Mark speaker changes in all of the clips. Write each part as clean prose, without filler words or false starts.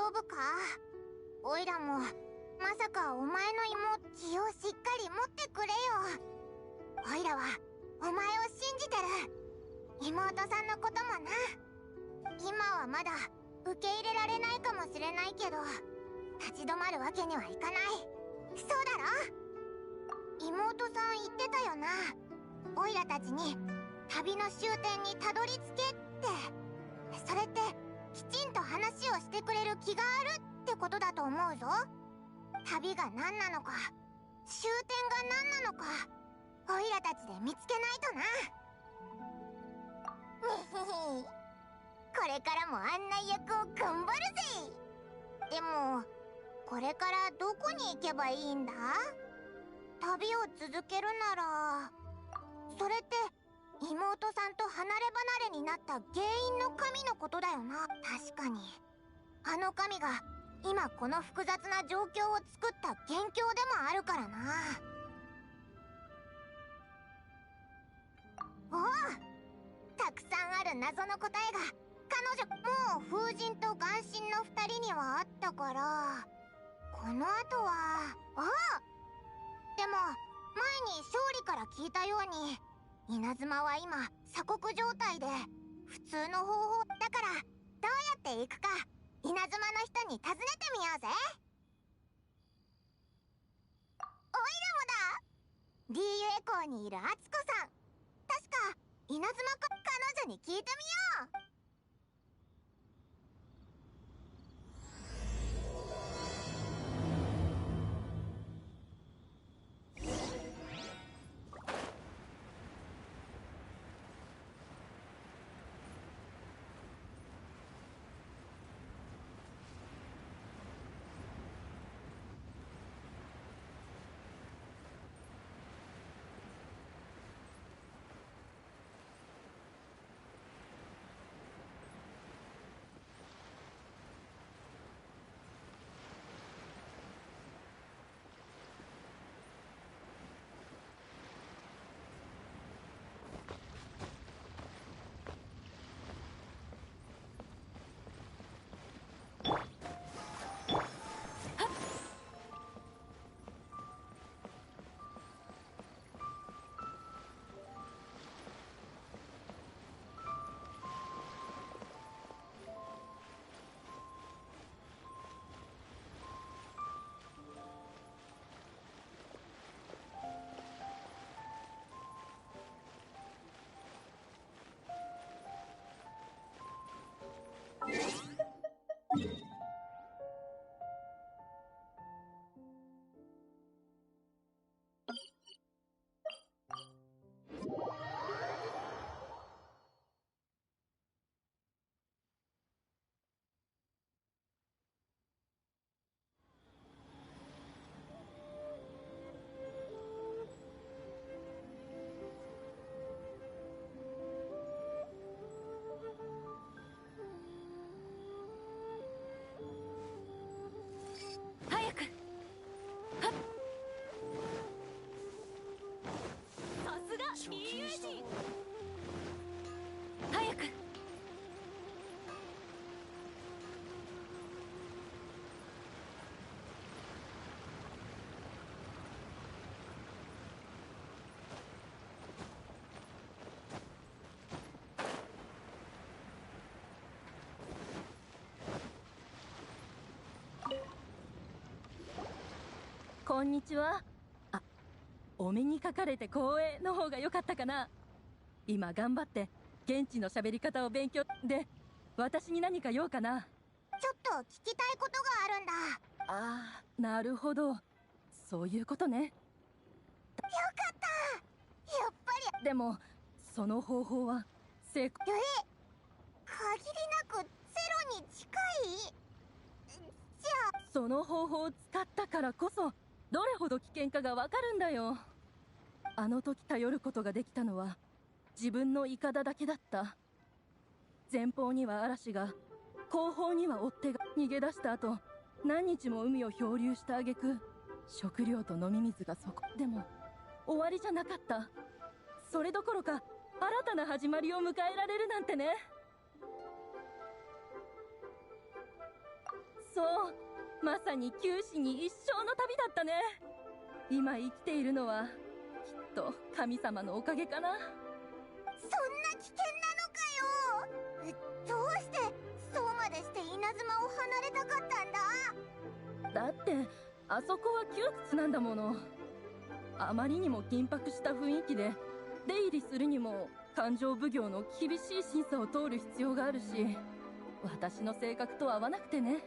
Speaker 1: 丈夫か？おいらもまさかお前の妹気をしっかり持ってくれよ。おいらはお前を信じてる。妹さんのこともな。今はまだ受け入れられないかもしれないけど、立ち止まるわけにはいかない。そうだろ？妹さん言ってたよな。おいらたちに旅の終点にたどり着けって。それってきちんと話をしてくれる気があるってことだと思うぞ。旅が何なのか、終点が何なのか、おいらたちで見つけないとな。にひひ、これからも案内役を頑張るぜ。でもこれからどこに行けばいいんだ？旅を続けるなら、それって妹さんと離れ離れになった原因の神のことだよな。確かにあの神が今この複雑な状況を作った元凶でもあるからな。おお、たくさんある謎の答えが彼女、もう風神と眼神の2人にはあったから、この後はでも前に勝利から聞いたように、稲妻は今鎖国状態で普通の方法だから、どうやって行くか稲妻の人に尋ねてみようぜ。おいらもだ。 DU エコーにいる敦子さん、確か稲妻か。彼女に聞いてみよう。
Speaker 2: こんにちは。あ、お目にかかれて光栄の方が良かったかな。今頑張って現地の喋り方を勉強で、私に何か用かな。
Speaker 1: ちょっと聞きたいことがあるんだ。
Speaker 2: ああ、なるほど、そういうことね。よか
Speaker 1: った、やっぱり。
Speaker 2: でもその方法は成功。
Speaker 1: 限りなくゼロに近い？じゃあ
Speaker 2: その方法を使ったからこそどれほど危険かがわかるんだよ。あの時頼ることができたのは自分のイカダだけだった。前方には嵐が、後方には追っ手が。逃げ出した後何日も海を漂流した挙句、食料と飲み水がそこ。でも終わりじゃなかった。それどころか新たな始まりを迎えられるなんてね。そう、まさに九死に一生の旅だったね。今生きているのはきっと神様のおかげかな。
Speaker 1: そんな危険なのかよ。どうしてそうまでして稲妻を離れたかったんだ。
Speaker 2: だってあそこは窮屈なんだもの。あまりにも緊迫した雰囲気で出入りするにも勘定奉行の厳しい審査を通る必要があるし、私の性格と合わなくてね。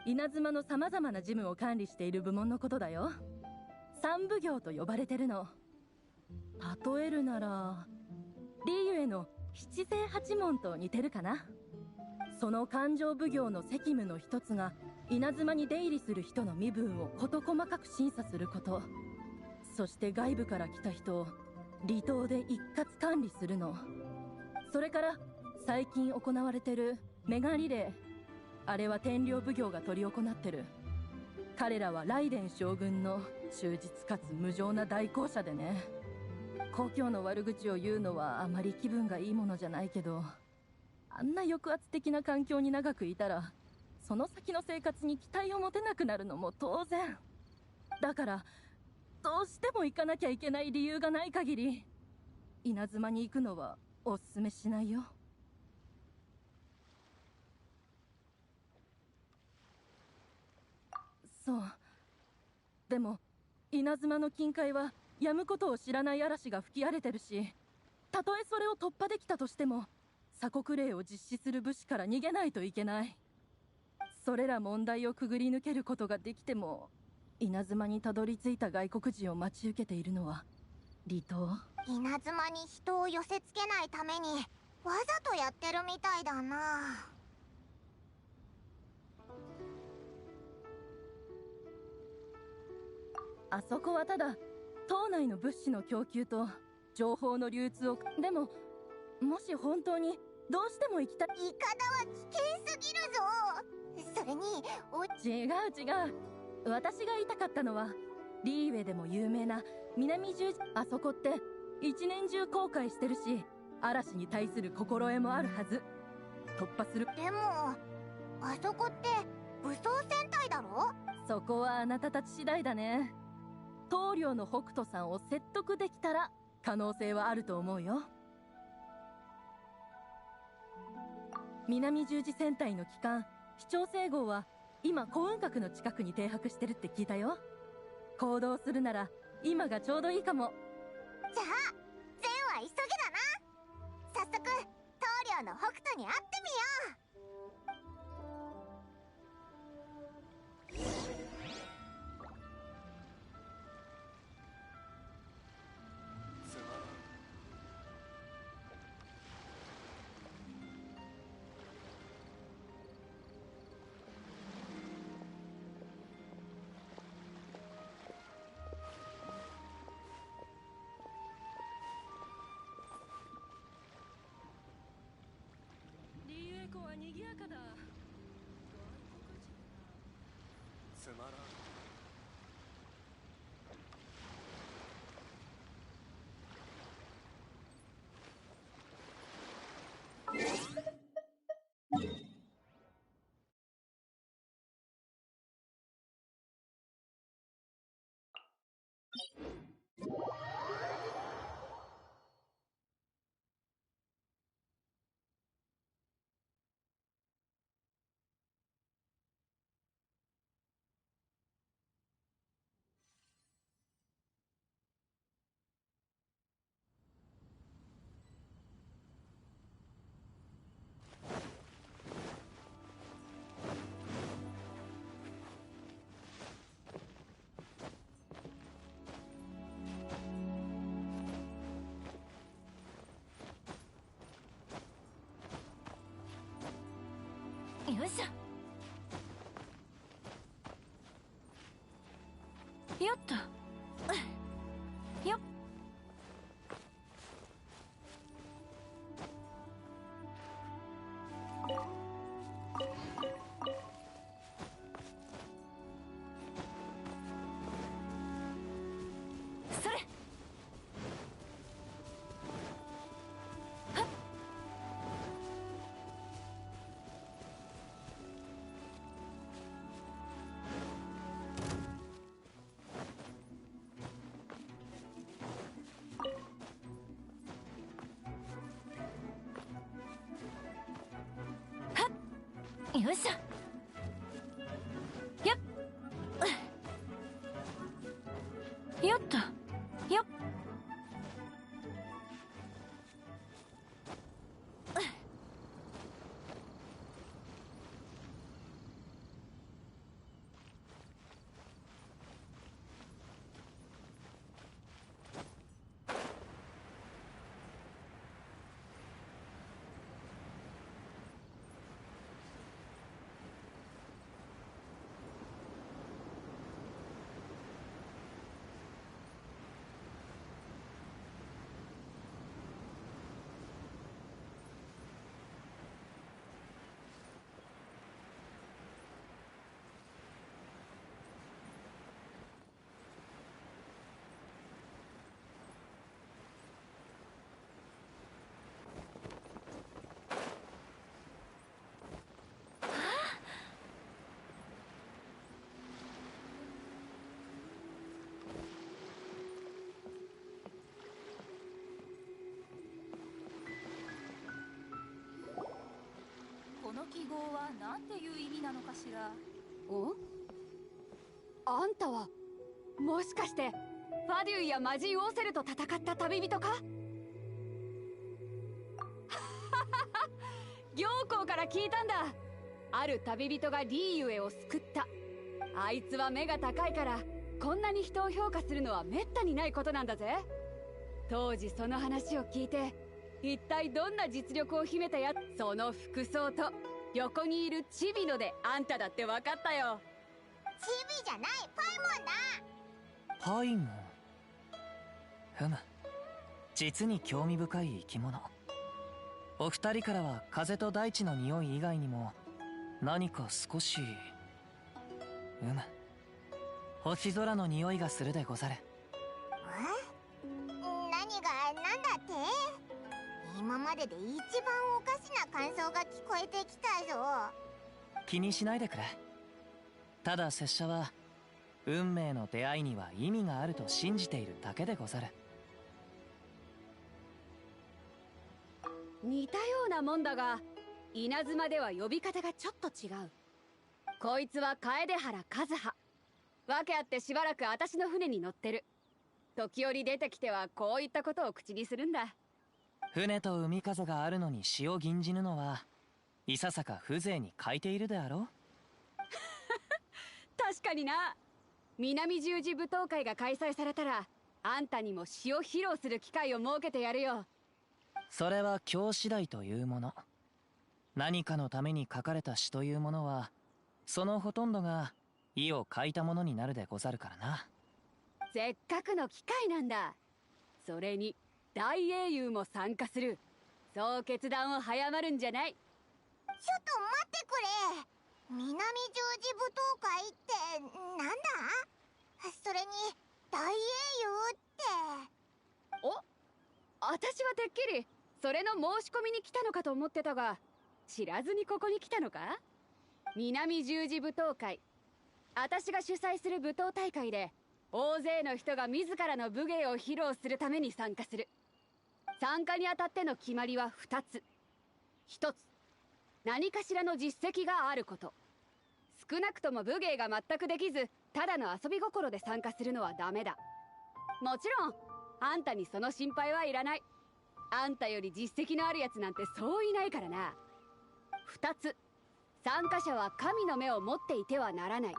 Speaker 2: 稲妻の様々な事務を管理している部門のことだよ。三奉行と呼ばれてるの。例えるならリーユへの七星八門と似てるかな。その勘定奉行の責務の一つが稲妻に出入りする人の身分を事細かく審査すること。そして外部から来た人を離島で一括管理するの。それから最近行われてるメガリレー、あれは天領奉行が執り行ってる。彼らは雷電将軍の忠実かつ無情な代行者でね。故郷の悪口を言うのはあまり気分がいいものじゃないけど、あんな抑圧的な環境に長くいたらその先の生活に期待を持てなくなるのも当然だから、どうしても行かなきゃいけない理由がない限り稲妻に行くのはおすすめしないよ。そう。でも稲妻の近海は止むことを知らない嵐が吹き荒れてるし、たとえそれを突破できたとしても鎖国令を実施する武士から逃げないといけない。それら問題をくぐり抜けることができても、稲妻にたどり着いた外国人を待ち受けているのは離島。
Speaker 1: 稲妻に人を寄せつけないためにわざとやってるみたいだな。
Speaker 2: あそこはただ島内の物資の供給と情報の流通を。でももし本当にどうしても行きたい。
Speaker 1: イカダは危険すぎるぞ。それに
Speaker 2: 違う違う、私が言いたかったのはリーウェでも有名な南十字。あそこって一年中航海してるし、嵐に対する心得もあるはず。突破する。
Speaker 1: でもあそこって武装戦隊だろ。
Speaker 2: そこはあなたたち次第だね。棟梁の北斗さんを説得できたら可能性はあると思うよ。南十字戦隊の旗艦飛長星号は今幸運閣の近くに停泊してるって聞いたよ。行動するなら今がちょうどいいかも。
Speaker 1: じゃあ善は急げだな。早速棟梁の北斗に会ってみよう。
Speaker 2: 賑やかだ。
Speaker 3: つまらん。
Speaker 4: よいしょ。よっと。よっ。それ。はっ。よいしょ。よっよっとよっ。
Speaker 5: この記号は何ていう意味なのかしら。
Speaker 6: お？あんたはもしかしてファデュイや魔人オーセルと戦った旅人か？行幸から聞いたんだ。ある旅人がリーユエを救った。あいつは目が高いからこんなに人を評価するのはめったにないことなんだぜ。当時その話を聞いて、一体どんな実力を秘めたやつ。その服装と横にいるチビノであんただって分かったよ。
Speaker 1: チビじゃない、パイモンだ。
Speaker 7: パイモン。ふむ、実に興味深い生き物。お二人からは風と大地の匂い以外にも何か少し星空の匂いがするでござる。
Speaker 1: 何がなんだって？今までで一番おかしな感想が聞こえてきたぞ。
Speaker 7: 気にしないでくれ。ただ拙者は運命の出会いには意味があると信じているだけでござる。
Speaker 6: 似たようなもんだが、稲妻では呼び方がちょっと違う。こいつは楓原和葉。訳あってしばらく私の船に乗ってる。時折出てきてはこういったことを口にするんだ。
Speaker 7: 船と海風があるのに詩を吟じぬのはいささか風情に欠いているであろう。
Speaker 6: 確かにな。南十字舞踏会が開催されたらあんたにも詩を披露する機会を設けてやるよ。
Speaker 7: それは今日次第というもの。何かのために書かれた詩というものはそのほとんどが意を書いたものになるでござるからな。
Speaker 6: せっかくの機会なんだ。それに大英雄も参加する。そう決断を早まるんじゃない。
Speaker 1: ちょっと待ってくれ。南十字舞踏会ってなんだ？それに大英雄って。
Speaker 6: お、私はてっきりそれの申し込みに来たのかと思ってたが、知らずにここに来たのか？南十字舞踏会、私が主催する舞踏大会で大勢の人が自らの武芸を披露するために参加する。参加にあたっての決まりは2つ。1つ、何かしらの実績があること。少なくとも武芸が全くできずただの遊び心で参加するのはダメだ。もちろんあんたにその心配はいらない。あんたより実績のあるやつなんてそういないからな。2つ、参加者は神の目を持っていてはならない。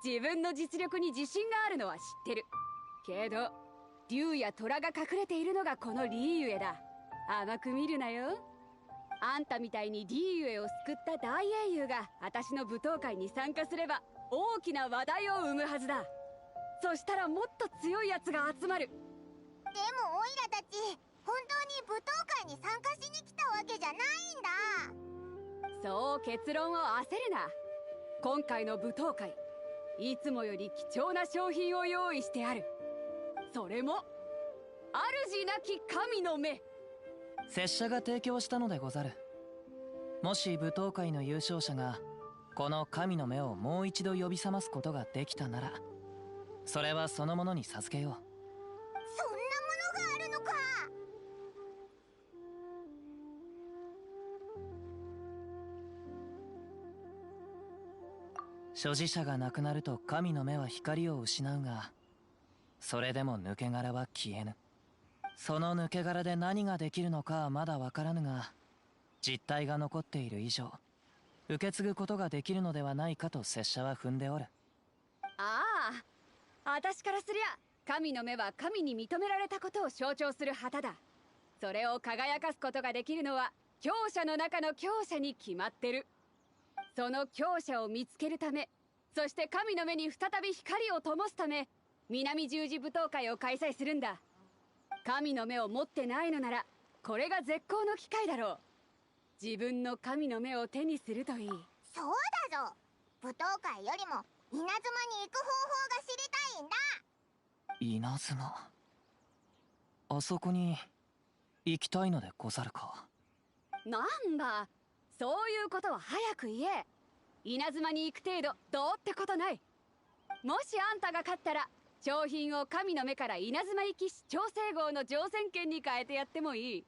Speaker 6: 自分の実力に自信があるのは知ってるけど、竜や虎が隠れているのがこのリーユエだ。甘く見るなよ。あんたみたいにリーユエを救った大英雄が私の舞踏会に参加すれば大きな話題を生むはずだ。そしたらもっと強いやつが集まる。
Speaker 1: でもオイラたち本当に舞踏会に参加しに来たわけじゃないんだ。
Speaker 6: そう結論を焦るな。今回の舞踏会、いつもより貴重な商品を用意してある。それも主なき神の目。
Speaker 7: 拙者が提供したのでござる。もし舞踏会の優勝者がこの神の目をもう一度呼び覚ますことができたなら、それはそのものに授けよう。
Speaker 1: そんなものがあるのか。
Speaker 7: 所持者が亡くなると神の目は光を失うが、それでも抜け殻は消えぬ。その抜け殻で何ができるのかはまだわからぬが、実体が残っている以上受け継ぐことができるのではないかと拙者は踏んでおる。
Speaker 6: ああ、私からすりゃ神の目は神に認められたことを象徴する旗だ。それを輝かすことができるのは強者の中の強者に決まってる。その強者を見つけるため、そして神の目に再び光を灯すため、南十字舞踏会を開催するんだ。神の目を持ってないのならこれが絶好の機会だろう。自分の神の目を手にするといい。
Speaker 1: そうだぞ。舞踏会よりも稲妻に行く方法が知りたいんだ。
Speaker 7: 稲妻、あそこに行きたいのでござるか。
Speaker 6: なんだ、そういうことは早く言え。稲妻に行く程度どうってことない。もしあんたが勝ったら賞品を神の目から稲妻行き調整号の乗船券に変えてやってもいい。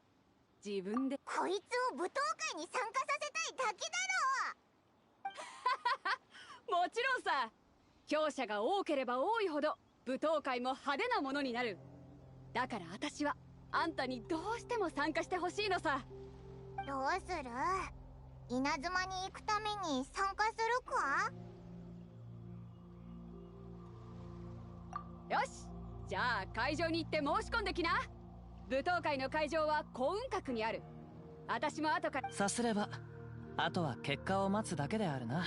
Speaker 6: 自分で。
Speaker 1: こいつを舞踏会に参加させたいだけだろ。
Speaker 6: もちろんさ。強者が多ければ多いほど舞踏会も派手なものになる。だから私はあんたにどうしても参加してほしいのさ。
Speaker 1: どうする？稲妻に行くために参加するか？
Speaker 6: よし、じゃあ会場に行って申し込んできな。舞踏会の会場は幸運閣にある。私も後から。
Speaker 7: さすればあとは結果を待つだけであるな。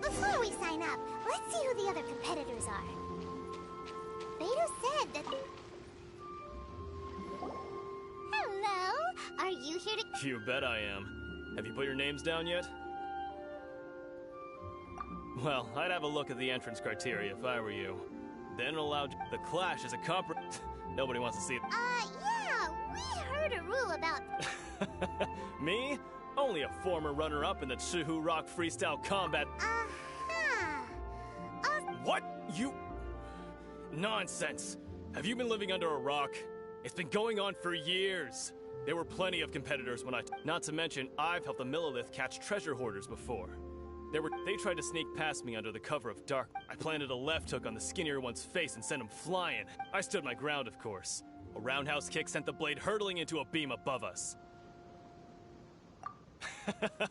Speaker 1: Before we sign up, let's see who the other competitors are. Beta said that... Hello? Are you here to...
Speaker 3: You bet I am. Have you put your names down yet? Well, I'd have a look at the entrance criteria if I were you. Then allow the clash as a comp... Nobody wants to see it.
Speaker 1: Yeah, we heard a rule about...
Speaker 3: Me? Only a former runner-up in the Chihu Rock Freestyle Combat... What? You... Nonsense. Have you been living under a rock? It's been going on for years. There were plenty of competitors when Not to mention, I've helped the Millilith catch treasure hoarders before. They tried to sneak past me under the cover of dark. I planted a left hook on the skinnier one's face and sent him flying. I stood my ground, of course. A roundhouse kick sent the blade hurtling into a beam above us.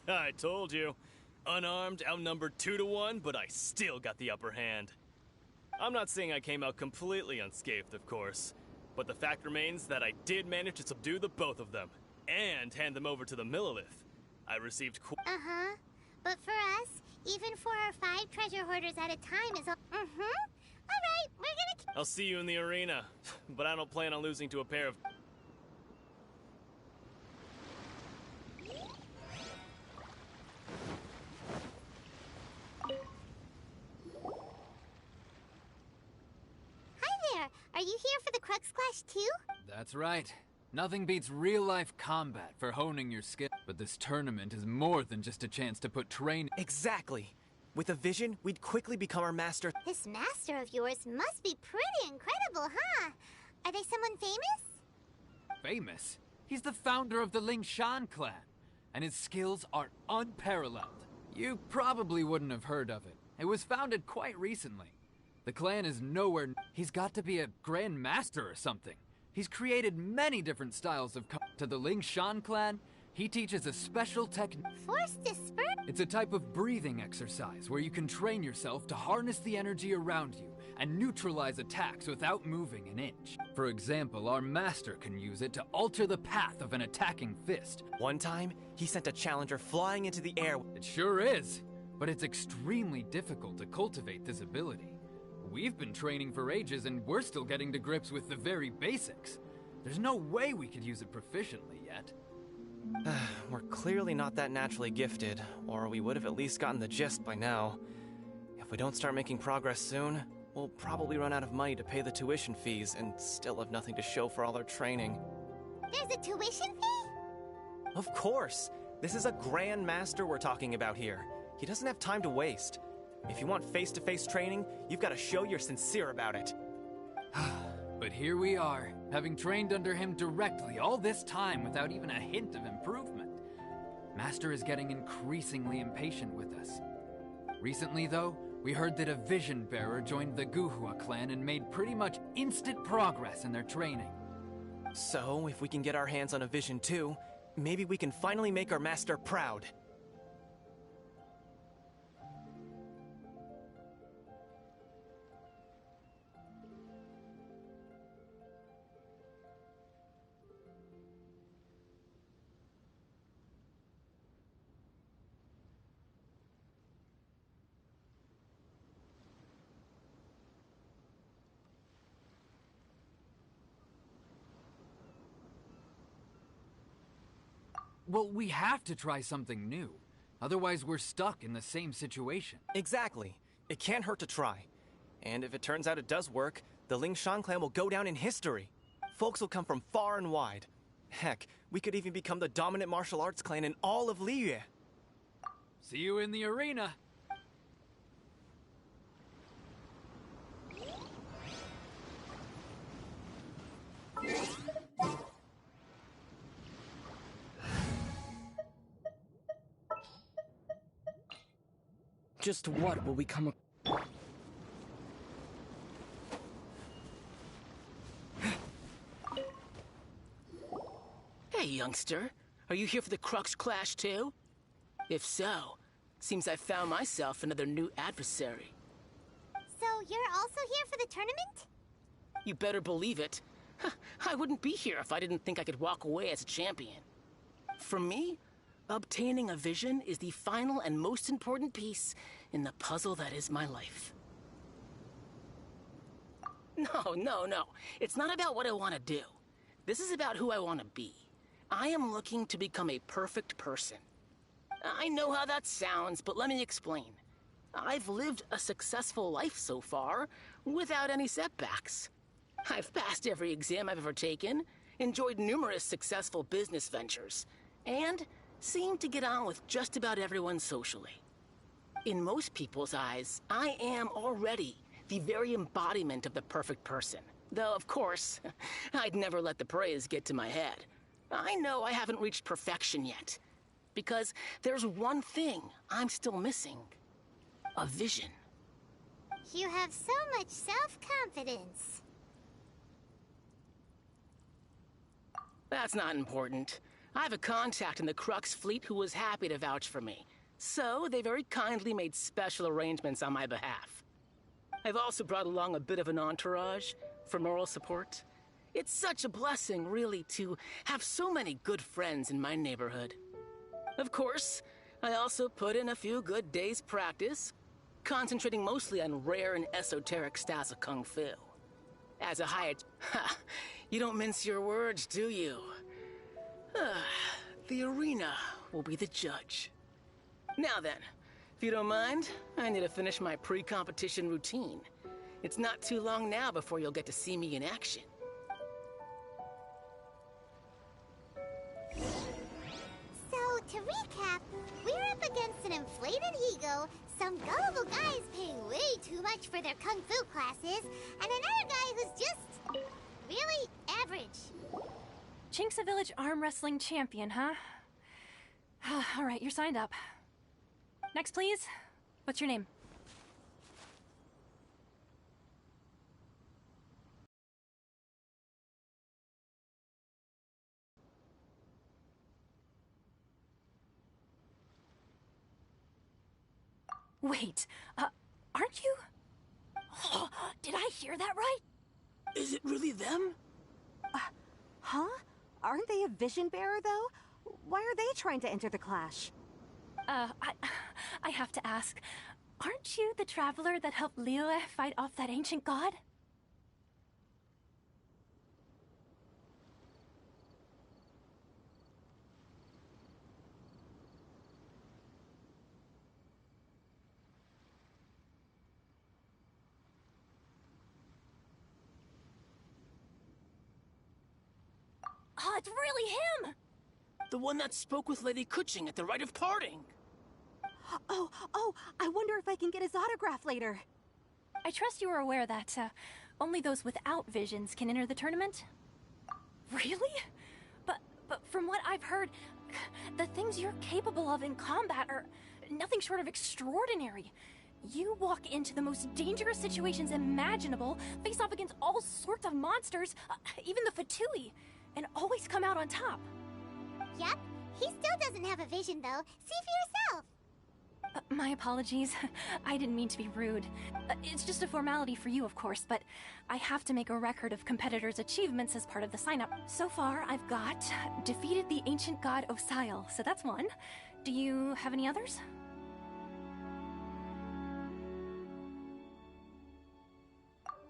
Speaker 3: I told you. Unarmed, outnumbered 2-1, but I still got the upper hand. I'm not saying I came out completely unscathed, of course, but the fact remains that I did manage to subdue the both of them, and hand them over to the Millilith. I received
Speaker 1: But for us, even 4 or 5 treasure hoarders at a time is... Alright, we're gonna...
Speaker 3: I'll see you in the arena, but I don't plan on losing to a pair of...
Speaker 1: Hi there! Are you here for the Crux Clash too?
Speaker 8: That's right. Nothing beats real-life combat for honing your skill. But this tournament is more than just a chance to put train.
Speaker 9: Exactly. With a vision, we'd quickly become our master.
Speaker 1: This master of yours must be pretty incredible, huh? Are they someone famous?
Speaker 8: Famous? He's the founder of the Lingshan clan, and his skills are unparalleled. You probably wouldn't have heard of it. It was founded quite recently. The clan is nowhere. He's got to be a grand master or something. He's created many different styles of to the Lingshan clan. He teaches a special technique.
Speaker 1: Force disperse?
Speaker 8: It's a type of breathing exercise where you can train yourself to harness the energy around you and neutralize attacks without moving an inch. For example, our master can use it to alter the path of an attacking fist.
Speaker 9: One time, he sent a challenger flying into the air.
Speaker 8: It sure is, but it's extremely difficult to cultivate this ability. We've been training for ages and we're still getting to grips with the very basics. There's no way we could use it proficiently yet.
Speaker 9: We're clearly not that naturally gifted, or we would have at least gotten the gist by now. If we don't start making progress soon, we'll probably run out of money to pay the tuition fees and still have nothing to show for all our training.
Speaker 1: There's a tuition fee?
Speaker 9: Of course! This is a grand master we're talking about here. He doesn't have time to waste. If you want face-to-face training, you've got to show you're sincere about it.
Speaker 8: But here we are, having trained under him directly all this time without even a hint of improvement. Master is getting increasingly impatient with us. Recently, though, we heard that a vision bearer joined the KAZUHA clan and made pretty much instant progress in their training.
Speaker 9: So, if we can get our hands on a vision too, maybe we can finally make our master proud.
Speaker 8: Well, we have to try something new. Otherwise, we're stuck in the same situation.
Speaker 9: Exactly. It can't hurt to try. And if it turns out it does work, the Lingshan clan will go down in history. Folks will come from far and wide. Heck, we could even become the dominant martial arts clan in all of Liyue.
Speaker 8: See you in the arena.
Speaker 10: Just what will we come up?
Speaker 11: Hey, youngster. Are you here for the Crux Clash too? If so, seems I found myself another new adversary.
Speaker 1: So you're also here for the tournament?
Speaker 11: You better believe it. I wouldn't be here if I didn't think I could walk away as a champion. For me, obtaining a vision is the final and most important piece in the puzzle that is my life. No. It's not about what I want to do. This is about who I want to be. I am looking to become a perfect person. I know how that sounds, but let me explain. I've lived a successful life so far, without any setbacks. I've passed every exam I've ever taken, enjoyed numerous successful business ventures, and seem to get on with just about everyone socially. In most people's eyes, I am already the very embodiment of the perfect person. Though, of course, I'd never let the praise get to my head. I know I haven't reached perfection yet, because there's one thing I'm still missing. A vision.
Speaker 1: You have so much self-confidence.
Speaker 11: That's not important. I have a contact in the Crux fleet who was happy to vouch for me. So, they very kindly made special arrangements on my behalf. I've also brought along a bit of an entourage for moral support. It's such a blessing, really, to have so many good friends in my neighborhood. Of course, I also put in a few good days' practice, concentrating mostly on rare and esoteric styles of Kung Fu. As a hired... you don't mince your words, do you? The arena will be the judge. Now then, if you don't mind, I need to finish my pre-competition routine. It's not too long now before you'll get to see me in action.
Speaker 1: against an inflated ego, some gullible guys paying way too much for their kung fu classes, and another guy who's just really average.
Speaker 4: Chink's a village arm wrestling champion, huh? Alright, you're signed up. Next, please. What's your name? Wait, aren't you? Oh, did I hear that right?
Speaker 11: Is it really them?
Speaker 12: Huh? Aren't they a vision bearer, though? Why are they trying to enter the clash?
Speaker 4: I have to ask, aren't you the traveler that helped Liyue fight off that ancient god? Oh, it's really him!
Speaker 11: The one that spoke with Lady Kuching at the rite of parting.
Speaker 12: Oh, I wonder if I can get his autograph later.
Speaker 4: I trust you are aware that, only those without visions can enter the tournament? Really? But from what I've heard, the things you're capable of in combat are nothing short of extraordinary. You walk into the most dangerous situations imaginable, face off against all sorts of monsters, even the Fatui, and always come out on top.
Speaker 1: Yep, he still doesn't have a vision though. See for yourself.
Speaker 4: My apologies. I didn't mean to be rude. It's just a formality for you, of course, but I have to make a record of competitors' achievements as part of the sign-up. So far, I've got defeated the ancient god Osail, so that's one. Do you have any others?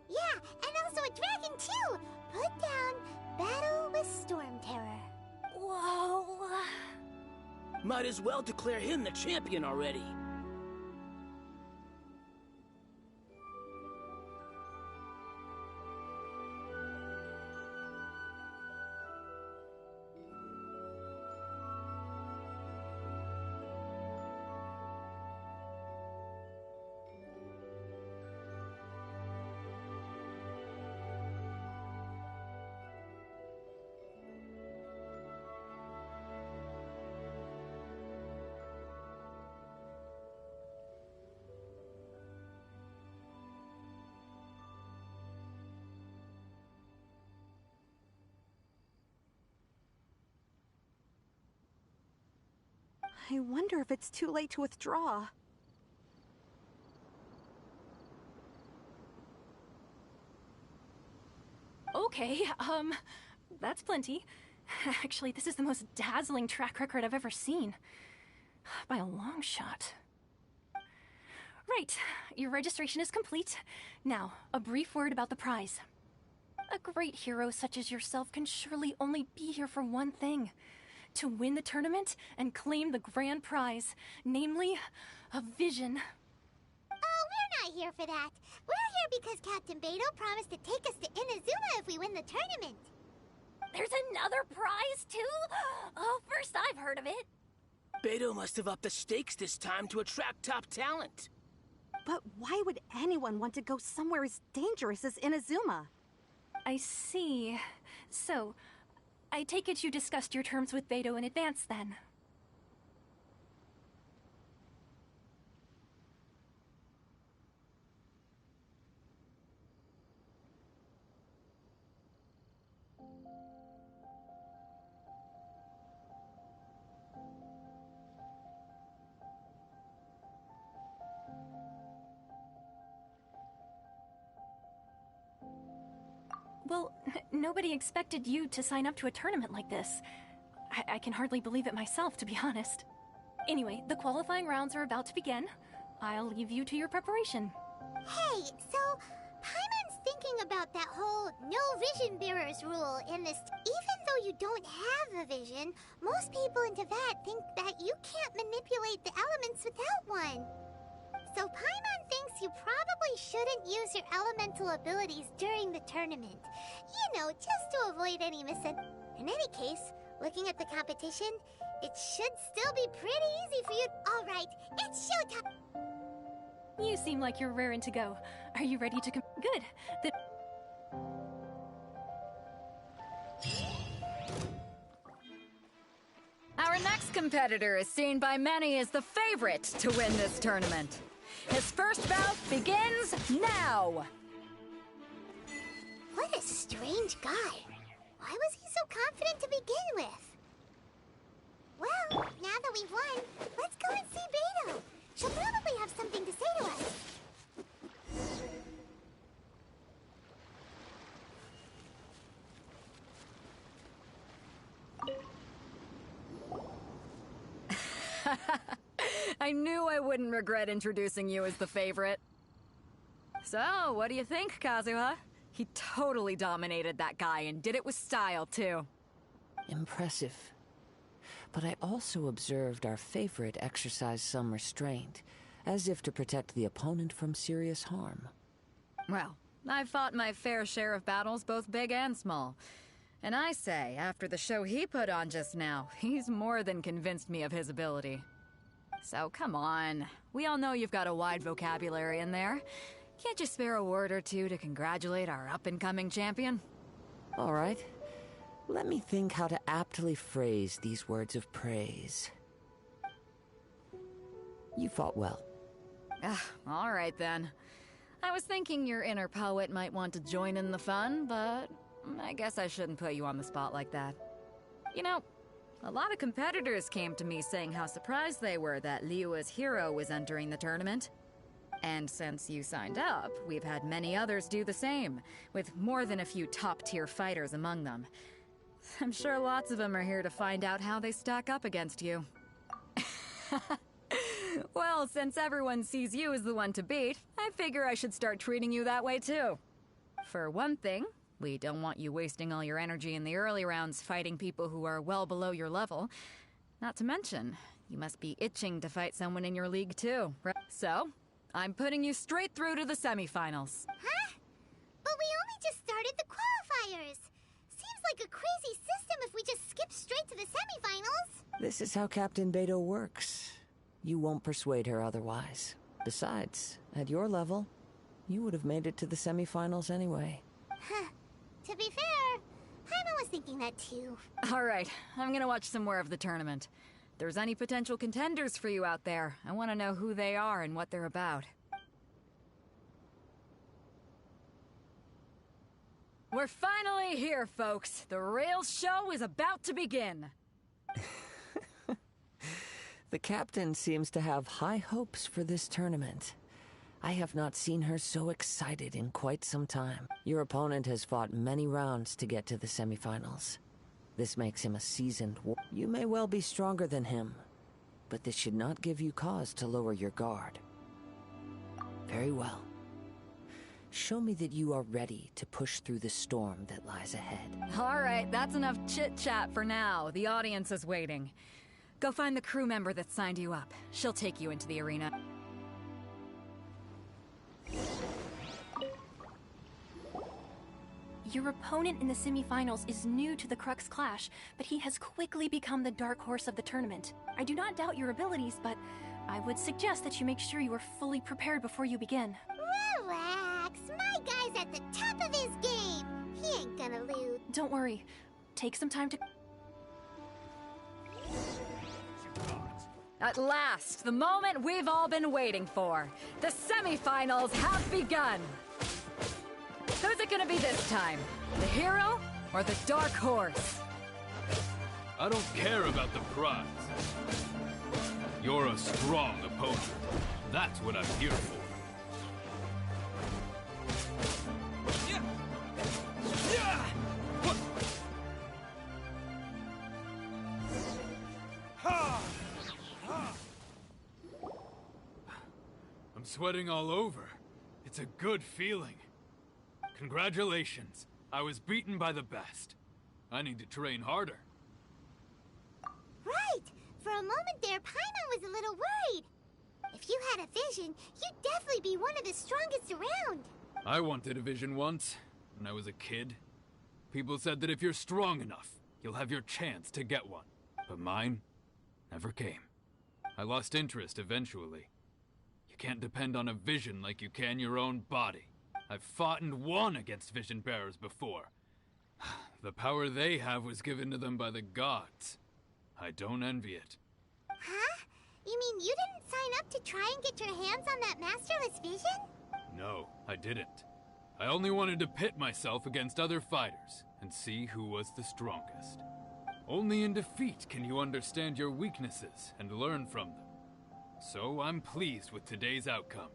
Speaker 1: Yeah, and also a dragon too! Put down Battle with Storm Terror.
Speaker 4: Whoa!
Speaker 11: Might as well declare him the champion already.
Speaker 12: I wonder if it's too late to withdraw.
Speaker 4: Okay, that's plenty. Actually, this is the most dazzling track record I've ever seen. By a long shot. Right, your registration is complete. Now, a brief word about the prize. A great hero such as yourself can surely only be here for one thing. To win the tournament and claim the grand prize, namely, a vision.
Speaker 1: Oh, we're not here for that. We're here because Captain Beidou promised to take us to Inazuma if we win the tournament.
Speaker 4: There's another prize, too? Oh, first I've heard of it.
Speaker 11: Beidou must have upped the stakes this time to attract top talent.
Speaker 12: But why would anyone want to go somewhere as dangerous as Inazuma?
Speaker 4: I see. So, I take it you discussed your terms with Beidou in advance, then? Well, nobody expected you to sign up to a tournament like this. I can hardly believe it myself, to be honest. Anyway, the qualifying rounds are about to begin. I'll leave you to your preparation.
Speaker 1: Hey, so Paimon's thinking about that whole no vision bearers rule in this. Even though you don't have a vision, most people in Teyvat think that you can't manipulate the elements without one. So Paimon thinks you probably shouldn't use your elemental abilities during the tournament. You know, just to avoid any In any case, Looking at the competition, it should still be pretty easy for you. All right, it's showtime.
Speaker 4: You seem like you're raring to go. Are you ready to Good. Then
Speaker 13: Our next competitor is seen by many as the favorite to win this tournament. His first bout begins now!
Speaker 1: What a strange guy. Why was he so confident to begin with? Well, now that we've won, let's go and see Beto. She'll probably have something to say to us.
Speaker 13: I knew I wouldn't regret introducing you as the favorite. So, what do you think, Kazuha? He totally dominated that guy and did it with style, too.
Speaker 10: Impressive. But I also observed our favorite exercise some restraint, as if to protect the opponent from serious harm.
Speaker 13: Well, I've fought my fair share of battles, both big and small. And I say, after the show he put on just now, he's more than convinced me of his ability. So come on, we all know you've got a wide vocabulary in there. Can't you spare a word or two to congratulate our up-and-coming champion?
Speaker 10: All right. Let me think how to aptly phrase these words of praise. You fought well.
Speaker 13: All right then. I was thinking your inner poet might want to join in the fun, but I guess I shouldn't put you on the spot like that. You know, a lot of competitors came to me saying how surprised they were that Liyue's hero was entering the tournament. And since you signed up, we've had many others do the same, with more than a few top-tier fighters among them. I'm sure lots of them are here to find out how they stack up against you. Well, since everyone sees you as the one to beat, I figure I should start treating you that way too. For one thing, we don't want you wasting all your energy in the early rounds fighting people who are well below your level. Not to mention, you must be itching to fight someone in your league too, right? So, I'm putting you straight through to the semifinals.
Speaker 1: Huh? But we only just started the qualifiers. Seems like a crazy system if we just skip straight to the semifinals.
Speaker 10: This is how Captain Beto works. You won't persuade her otherwise. Besides, at your level, you would have made it to the semifinals anyway.
Speaker 1: Huh. To be fair, Paimon was thinking that too.
Speaker 13: Alright, I'm gonna watch some more of the tournament. If there's any potential contenders for you out there, I want to know who they are and what they're about. We're finally here, folks. The real show is about to begin.
Speaker 10: The captain seems to have high hopes for this tournament. I have not seen her so excited in quite some time. Your opponent has fought many rounds to get to the semifinals. This makes him a seasoned warrior. You may well be stronger than him, but this should not give you cause to lower your guard. Very well. Show me that you are ready to push through the storm that lies ahead.
Speaker 13: Alright, that's enough chit-chat for now. The audience is waiting. Go find the crew member that signed you up. She'll take you into the arena.
Speaker 4: Your opponent in the semifinals is new to the Crux Clash, but he has quickly become the dark horse of the tournament. I do not doubt your abilities, but I would suggest that you make sure you are fully prepared before you begin.
Speaker 1: Relax, my guy's at the top of his game. He ain't gonna lose.
Speaker 4: Don't worry. Take some time to...
Speaker 13: At last, the moment we've all been waiting for. The semifinals have begun. Who's it gonna be this time? The hero or the dark horse?
Speaker 14: I don't care about the prize. You're a strong opponent. That's what I'm here for. I'm sweating all over. It's a good feeling. Congratulations. I was beaten by the best. I need to train harder.
Speaker 1: Right! For a moment there, Paimon was a little worried. If you had a vision, you'd definitely be one of the strongest around.
Speaker 14: I wanted a vision once, when I was a kid. People said that if you're strong enough, you'll have your chance to get one. But mine never came. I lost interest eventually. You can't depend on a vision like you can your own body. I've fought and won against vision bearers before. The power they have was given to them by the gods. I don't envy it.
Speaker 1: Huh? You mean you didn't sign up to try and get your hands on that masterless vision?
Speaker 14: No, I didn't. I only wanted to pit myself against other fighters and see who was the strongest. Only in defeat can you understand your weaknesses and learn from them. So I'm pleased with today's outcome.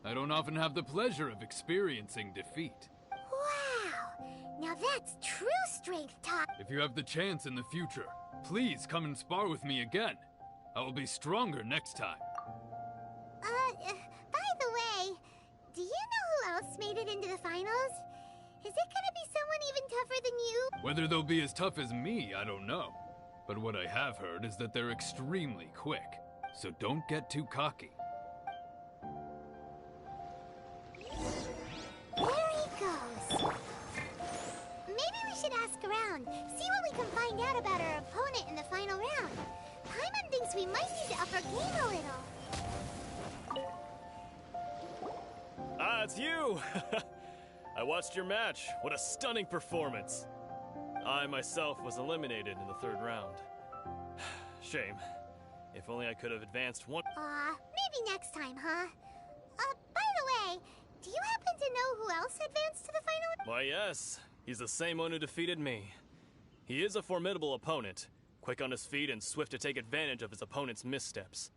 Speaker 14: I don't often have the pleasure of experiencing defeat.
Speaker 1: Wow! Now that's true strength, Todd.
Speaker 14: If you have the chance in the future, please come and spar with me again. I will be stronger next time.
Speaker 1: By the way, do you know who else made it into the finals? Is it gonna be someone even tougher than you?
Speaker 14: Whether they'll be as tough as me, I don't know. But what I have heard is that they're extremely quick. So don't get too cocky.
Speaker 1: There he goes. Maybe we should ask around, see what we can find out about our opponent in the final round. Paimon thinks we might need to up our game a little.
Speaker 3: Ah, it's you! I watched your match. What a stunning performance. I myself was eliminated in the third round. Shame. If only I could have advanced one.
Speaker 1: Maybe next time, huh? By the way, do you happen to know who else advanced to the final?
Speaker 3: Why, yes. He's the same one who defeated me. He is a formidable opponent, quick on his feet and swift to take advantage of his opponent's missteps.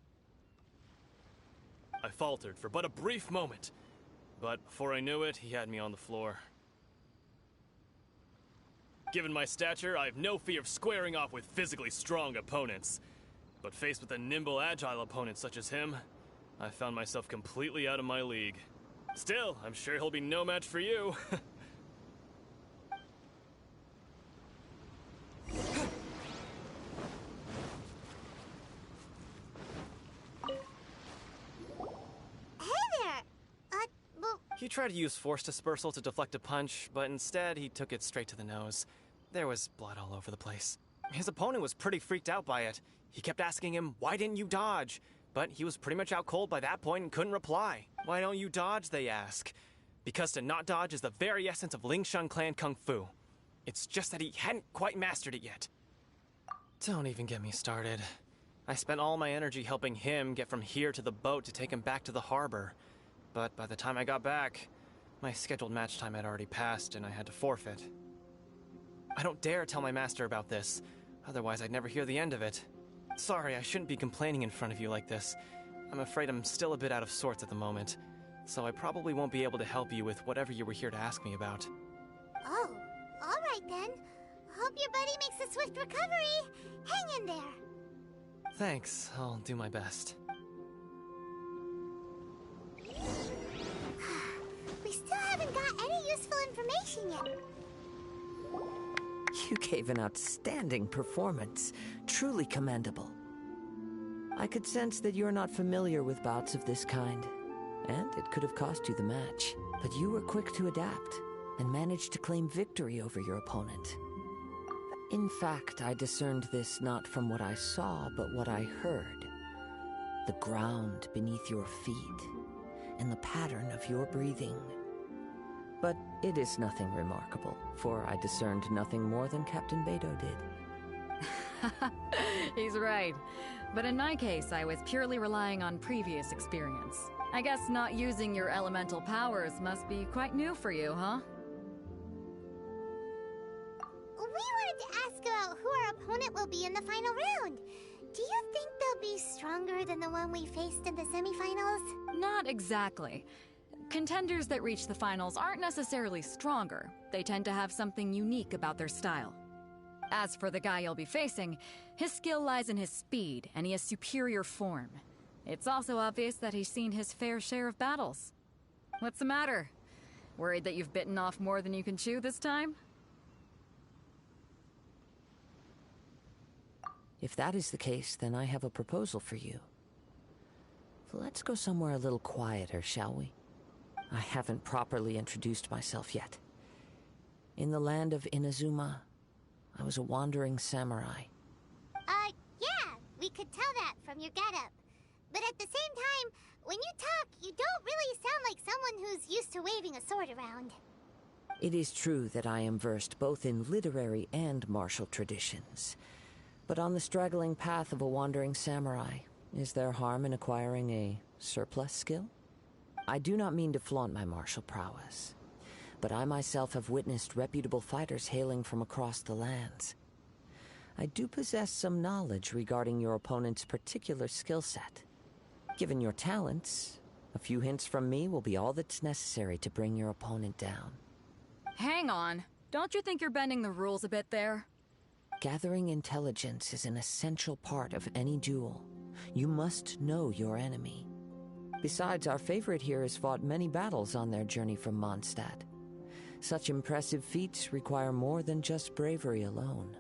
Speaker 3: I faltered for but a brief moment, but before I knew it, he had me on the floor. Given my stature, I have no fear of squaring off with physically strong opponents. But faced with a nimble, agile opponent such as him, I found myself completely out of my league. Still, I'm sure he'll be no match for you.
Speaker 9: He tried to use force dispersal to deflect a punch, but instead he took it straight to the nose. There was blood all over the place. His opponent was pretty freaked out by it. He kept asking him, "Why didn't you dodge?" But he was pretty much out cold by that point and couldn't reply. "Why don't you dodge?" they ask. Because to not dodge is the very essence of Lingshan clan kung fu. It's just that he hadn't quite mastered it yet. Don't even get me started. I spent all my energy helping him get from here to the boat to take him back to the harbor. But by the time I got back, my scheduled match time had already passed and I had to forfeit. I don't dare tell my master about this, otherwise I'd never hear the end of it. Sorry, I shouldn't be complaining in front of you like this. I'm afraid I'm still a bit out of sorts at the moment, so I probably won't be able to help you with whatever you were here to ask me about.
Speaker 1: Oh, alright then. Hope your buddy makes a swift recovery. Hang in there.
Speaker 9: Thanks, I'll do my best.
Speaker 1: We still haven't got any useful information yet.
Speaker 10: You gave an outstanding performance. Truly commendable. I could sense that you're not familiar with bouts of this kind, and it could have cost you the match. But you were quick to adapt, and managed to claim victory over your opponent. In fact, I discerned this not from what I saw, but what I heard. The ground beneath your feet, and the pattern of your breathing. But it is nothing remarkable, for I discerned nothing more than Captain Beidou did.
Speaker 13: He's right. But in my case, I was purely relying on previous experience. I guess not using your elemental powers must be quite new for you, huh?
Speaker 1: We wanted to ask about who our opponent will be in the final round. Do you think they'll be stronger than the one we faced in the semifinals?
Speaker 13: Not exactly. Contenders that reach the finals aren't necessarily stronger. They tend to have something unique about their style. As for the guy you'll be facing, his skill lies in his speed, and he has superior form. It's also obvious that he's seen his fair share of battles. What's the matter? Worried that you've bitten off more than you can chew this time?
Speaker 10: If that is the case, then I have a proposal for you. Let's go somewhere a little quieter, shall we? I haven't properly introduced myself yet. In the land of Inazuma, I was a wandering samurai.
Speaker 1: Yeah, we could tell that from your getup. But at the same time, when you talk, you don't really sound like someone who's used to waving a sword around.
Speaker 10: It is true that I am versed both in literary and martial traditions. But on the straggling path of a wandering samurai, is there harm in acquiring a surplus skill? I do not mean to flaunt my martial prowess, but I myself have witnessed reputable fighters hailing from across the lands. I do possess some knowledge regarding your opponent's particular skill set. Given your talents, a few hints from me will be all that's necessary to bring your opponent down.
Speaker 13: Hang on. Don't you think you're bending the rules a bit there?
Speaker 10: Gathering intelligence is an essential part of any duel. You must know your enemy. Besides, our favorite here has fought many battles on their journey from Mondstadt. Such impressive feats require more than just bravery alone.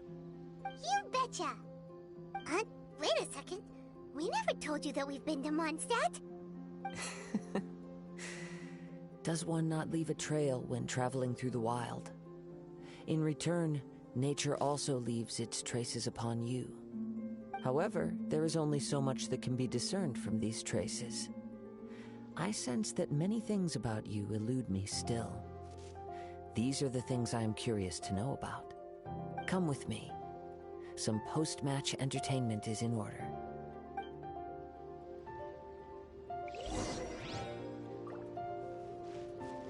Speaker 1: You betcha! Wait a second. We never told you that we've been to Mondstadt.
Speaker 10: Does one not leave a trail when traveling through the wild? In return, nature also leaves its traces upon you. However, there is only so much that can be discerned from these traces. I sense that many things about you elude me still. These are the things I am curious to know about. Come with me. Some post-match entertainment is in order.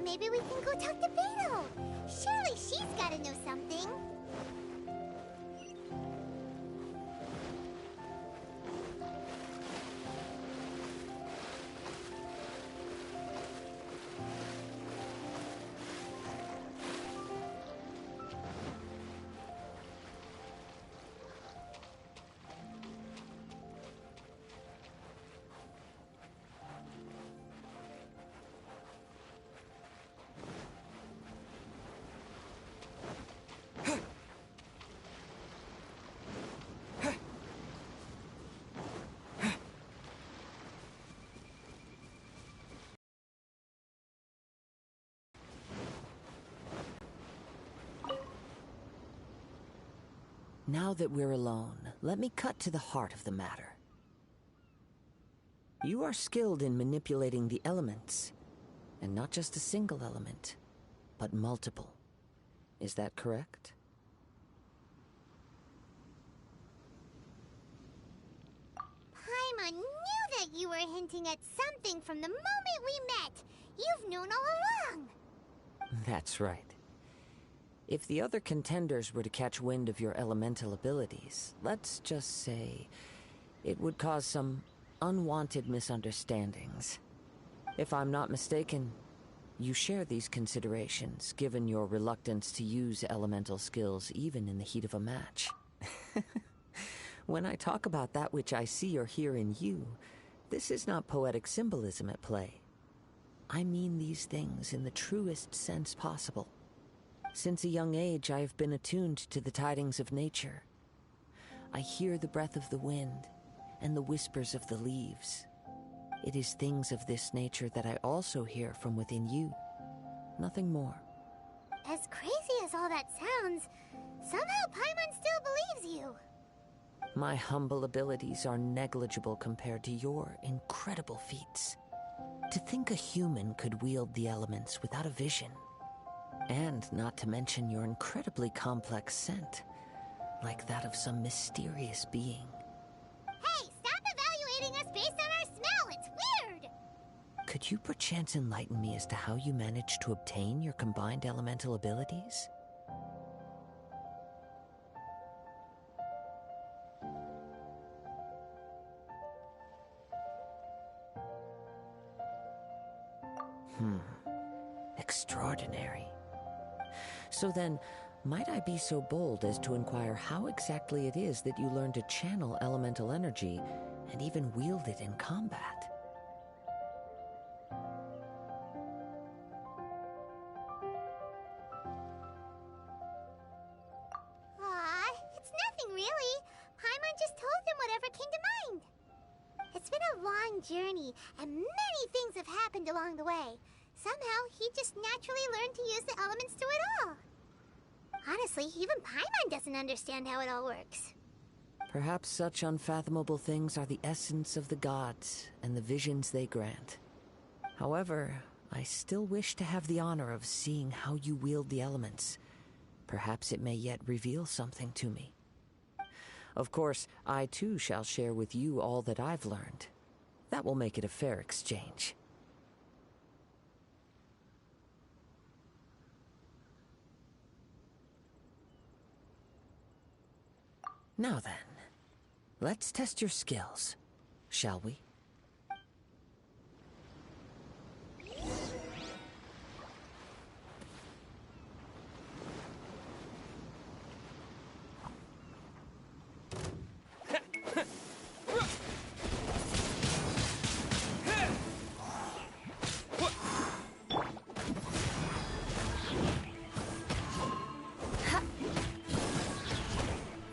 Speaker 1: Maybe we can go talk to Beto. Surely she's gotta know something.
Speaker 10: Now that we're alone, let me cut to the heart of the matter. You are skilled in manipulating the elements, and not just a single element, but multiple. Is that correct?
Speaker 1: Paimon knew that you were hinting at something from the moment we met. You've known all along.
Speaker 10: That's right. If the other contenders were to catch wind of your elemental abilities, let's just say it would cause some unwanted misunderstandings. If I'm not mistaken, you share these considerations, given your reluctance to use elemental skills even in the heat of a match. When I talk about that which I see or hear in you, this is not poetic symbolism at play. I mean these things in the truest sense possible. Since a young age, I have been attuned to the tidings of nature. I hear the breath of the wind and the whispers of the leaves. It is things of this nature that I also hear from within you. Nothing more.
Speaker 1: As crazy as all that sounds, somehow Paimon still believes you.
Speaker 10: My humble abilities are negligible compared to your incredible feats. To think a human could wield the elements without a vision. And not to mention your incredibly complex scent, like that of some mysterious being.
Speaker 1: Hey, stop evaluating us based on our smell! It's weird!
Speaker 10: Could you perchance enlighten me as to how you managed to obtain your combined elemental abilities? Extraordinary. So then, might I be so bold as to inquire how exactly it is that you learn to channel elemental energy and even wield it in combat?
Speaker 1: Aw, it's nothing really. Paimon just told him whatever came to mind. It's been a long journey, and many things have happened along the way. Somehow, he just naturally learned to use the elements through it all. Honestly, even Paimon doesn't understand how it all works.
Speaker 10: Perhaps such unfathomable things are the essence of the gods and the visions they grant. However, I still wish to have the honor of seeing how you wield the elements. Perhaps it may yet reveal something to me. Of course, I too shall share with you all that I've learned. That will make it a fair exchange. Now then, let's test your skills, shall we?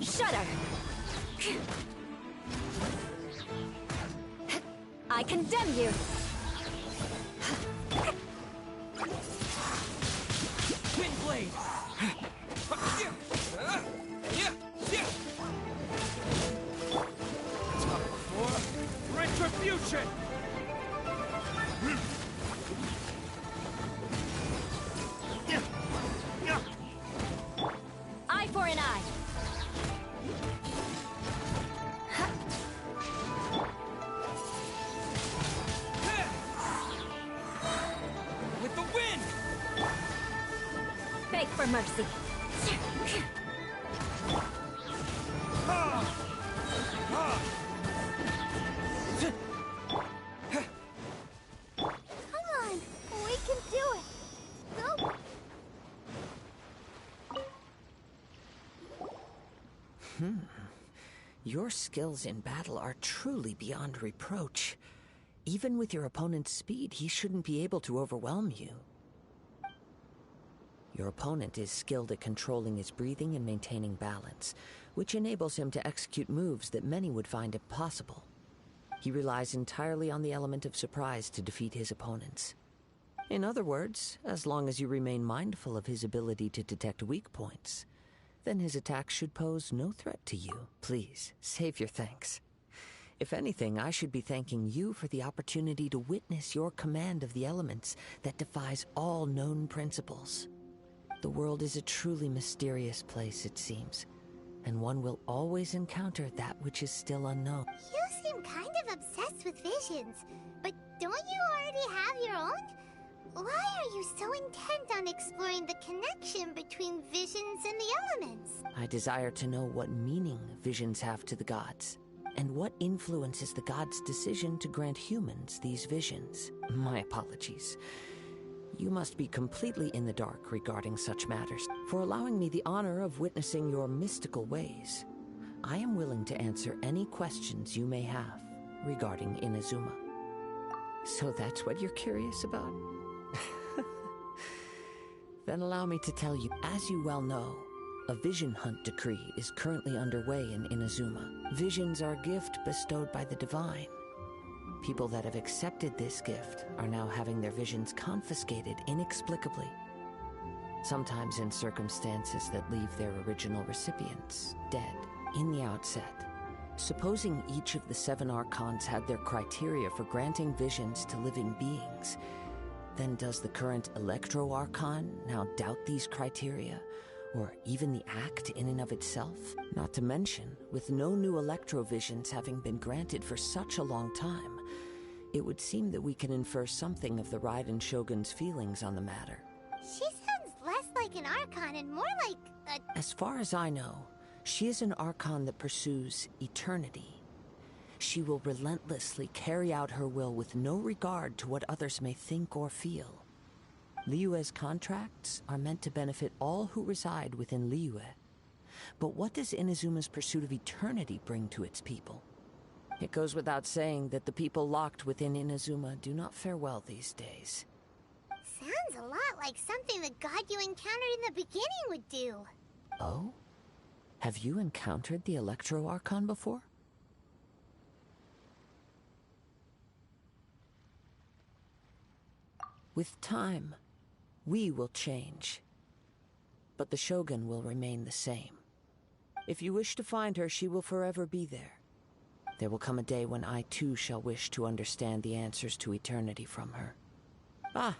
Speaker 15: Shudder! I condemn you!
Speaker 16: Wind blade! Top before retribution!
Speaker 15: Eye for an eye!
Speaker 16: With the wind!
Speaker 15: Beg for mercy.
Speaker 1: Come on, we can do it. Go.
Speaker 10: Your skills in battle are truly beyond reproach. Even with your opponent's speed, he shouldn't be able to overwhelm you. Your opponent is skilled at controlling his breathing and maintaining balance, which enables him to execute moves that many would find impossible. He relies entirely on the element of surprise to defeat his opponents. In other words, as long as you remain mindful of his ability to detect weak points, then his attacks should pose no threat to you. Please, save your thanks. If anything, I should be thanking you for the opportunity to witness your command of the elements that defies all known principles. The world is a truly mysterious place, it seems, and one will always encounter that which is still unknown.
Speaker 1: You seem kind of obsessed with visions, but don't you already have your own? Why are you so intent on exploring the connection between visions and the elements?
Speaker 10: I desire to know what meaning visions have to the gods, and what influences the gods' decision to grant humans these visions. My apologies. You must be completely in the dark regarding such matters. For allowing me the honor of witnessing your mystical ways, I am willing to answer any questions you may have regarding Inazuma. So that's what you're curious about? Then allow me to tell you, as you well know, a vision hunt decree is currently underway in Inazuma. Visions are a gift bestowed by the divine. People that have accepted this gift are now having their visions confiscated inexplicably. Sometimes in circumstances that leave their original recipients dead. In the outset, supposing each of the 7 archons had their criteria for granting visions to living beings, then does the current Electro-Archon now doubt these criteria, or even the act in and of itself? Not to mention, with no new Electro-Visions having been granted for such a long time, it would seem that we can infer something of the Raiden Shogun's feelings on the matter.
Speaker 1: She sounds less like an Archon and more like a...
Speaker 10: As far as I know, she is an Archon that pursues eternity. She will relentlessly carry out her will with no regard to what others may think or feel. Liyue's contracts are meant to benefit all who reside within Liyue. But what does Inazuma's pursuit of eternity bring to its people? It goes without saying that the people locked within Inazuma do not fare well these days.
Speaker 1: Sounds a lot like something the god you encountered in the beginning would do.
Speaker 10: Oh? Have you encountered the Electro-Archon before? With time, we will change. but the Shogun will remain the same. If you wish to find her, she will forever be there. There will come a day when I too shall wish to understand the answers to eternity from her. Ah,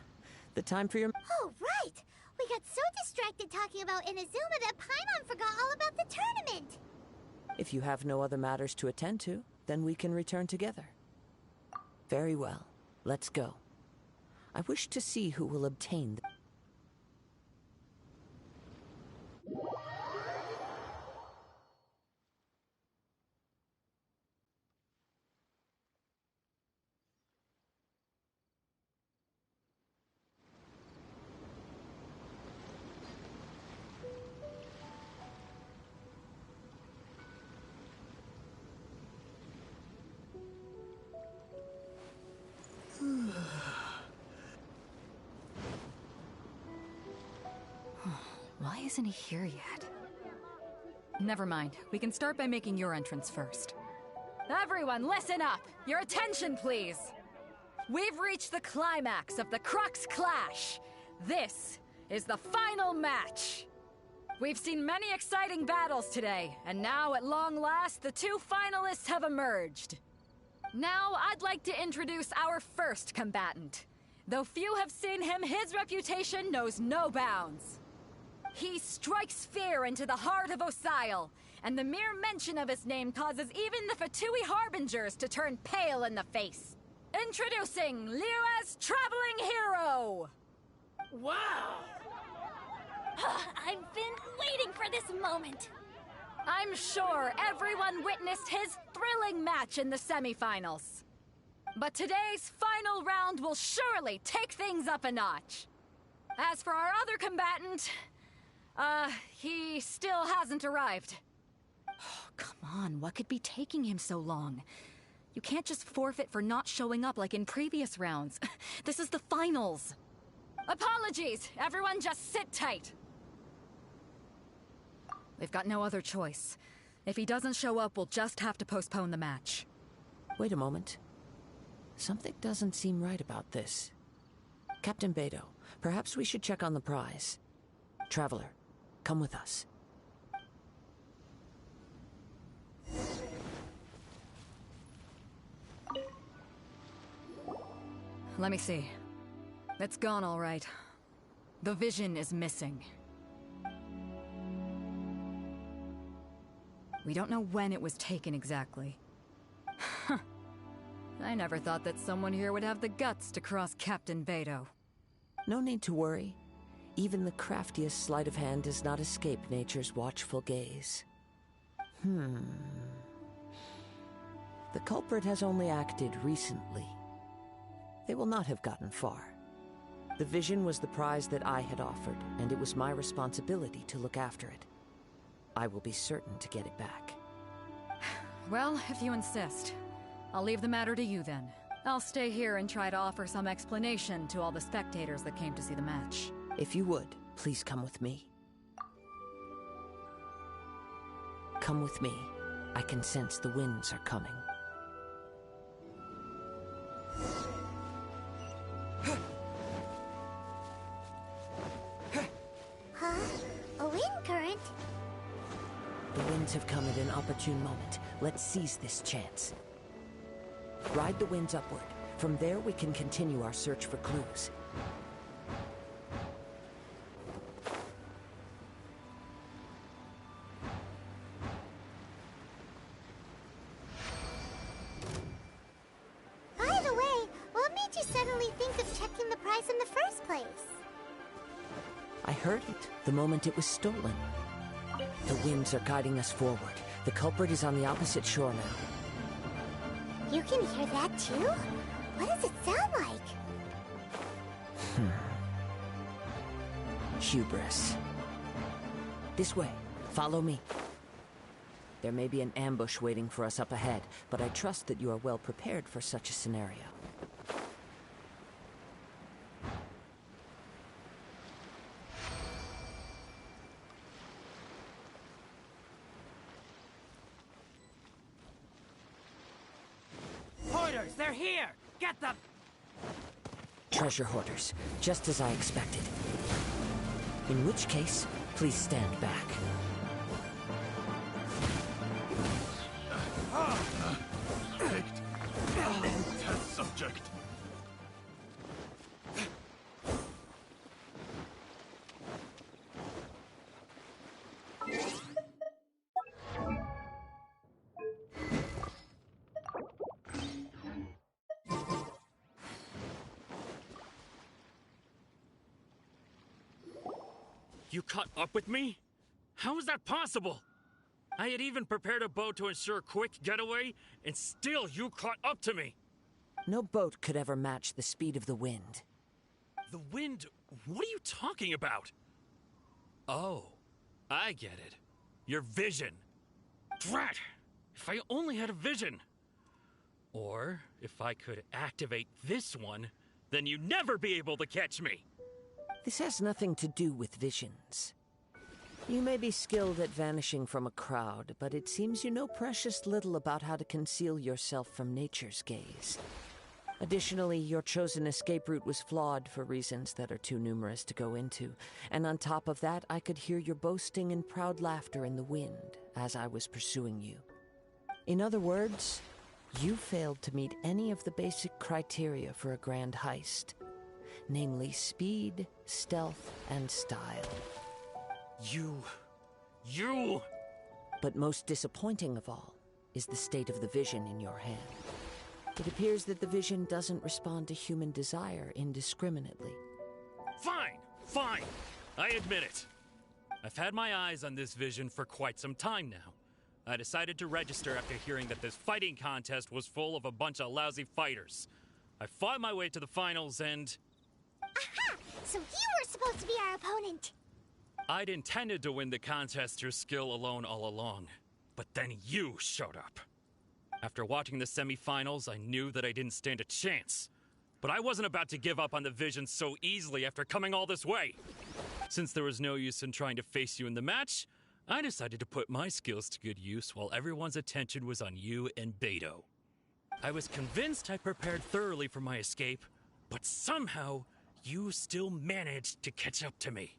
Speaker 10: the time for your...
Speaker 1: Oh, right! We got so distracted talking about Inazuma that Paimon forgot all about the tournament!
Speaker 10: If you have no other matters to attend to, then we can return together. Very well. Let's go. I wish to see who will obtain the...
Speaker 13: Why isn't he here yet? Never mind. We can start by making your entrance first. Everyone, listen up! Your attention, please! We've reached the climax of the Crux Clash! This is the final match! We've seen many exciting battles today, and now, at long last, the two finalists have emerged. Now, I'd like to introduce our first combatant. Though few have seen him, his reputation knows no bounds. He strikes fear into the heart of Osile, and the mere mention of his name causes even the Fatui Harbingers to turn pale in the face. Introducing Liyue's Traveling Hero!
Speaker 11: Wow!
Speaker 15: I've been waiting for this moment.
Speaker 13: I'm sure everyone witnessed his thrilling match in the semifinals. But today's final round will surely take things up a notch. As for our other combatant, he still hasn't arrived. Oh, come on, what could be taking him so long? You can't just forfeit for not showing up like in previous rounds. This is the finals. Apologies, everyone just sit tight. We've got no other choice. If he doesn't show up, we'll just have to postpone the match.
Speaker 10: Wait a moment. Something doesn't seem right about this. Captain Beidou, perhaps we should check on the prize. Traveler, come with us.
Speaker 13: Let me see. It's gone all right. The vision is missing. We don't know when it was taken exactly. I never thought that someone here would have the guts to cross Captain Beidou.
Speaker 10: No need to worry. Even the craftiest sleight of hand does not escape nature's watchful gaze. The culprit has only acted recently. They will not have gotten far. The vision was the prize that I had offered, and it was my responsibility to look after it. I will be certain to get it back.
Speaker 13: Well, if you insist. I'll leave the matter to you then. I'll stay here and try to offer some explanation to all the spectators that came to see the match.
Speaker 10: If you would, please come with me. Come with me. I can sense the winds are coming.
Speaker 1: Huh? A wind current?
Speaker 10: The winds have come at an opportune moment. Let's seize this chance. Ride the winds upward. From there, we can continue our search for clues.
Speaker 1: By the way, what made you suddenly think of checking the prize in the first place?
Speaker 10: I heard it the moment it was stolen. The winds are guiding us forward. The culprit is on the opposite shore now.
Speaker 1: You can hear that too? What does it sound like?
Speaker 10: Hubris. This way. Follow me. There may be an ambush waiting for us up ahead, but I trust that you are well prepared for such a scenario.
Speaker 16: Hoarders, they're here! Get them!
Speaker 10: Treasure hoarders, just as I expected. In which case, Please stand back.
Speaker 17: Picked. Test subject.
Speaker 3: You caught up with me? How is that possible? I had even prepared a boat to ensure a quick getaway, and still you caught up to me!
Speaker 10: No boat could ever match the speed of the wind.
Speaker 3: The wind? What are you talking about? Oh, I get it. Your vision. Drat! If I only had a vision! Or, if I could activate this one, then you'd never be able to catch me!
Speaker 10: This has nothing to do with visions. You may be skilled at vanishing from a crowd, but it seems you know precious little about how to conceal yourself from nature's gaze. Additionally, your chosen escape route was flawed for reasons that are too numerous to go into, and on top of that, I could hear your boasting and proud laughter in the wind as I was pursuing you. In other words, you failed to meet any of the basic criteria for a grand heist. Namely speed, stealth, and style.
Speaker 3: You...
Speaker 10: But most disappointing of all is the state of the vision in your hand. It appears that the vision doesn't respond to human desire indiscriminately.
Speaker 3: Fine! I admit it. I've had my eyes on this vision for quite some time now. I decided to register after hearing that this fighting contest was full of a bunch of lousy fighters. I fought my way to the finals and...
Speaker 1: Aha! So you were supposed to be our opponent!
Speaker 3: I'd intended to win the contest through skill alone all along, but then you showed up. After watching the semi-finals, I knew that I didn't stand a chance. But I wasn't about to give up on the vision so easily after coming all this way. Since there was no use in trying to face you in the match, I decided to put my skills to good use while everyone's attention was on you and Beto. I was convinced I prepared thoroughly for my escape, but somehow, you still managed to catch up to me.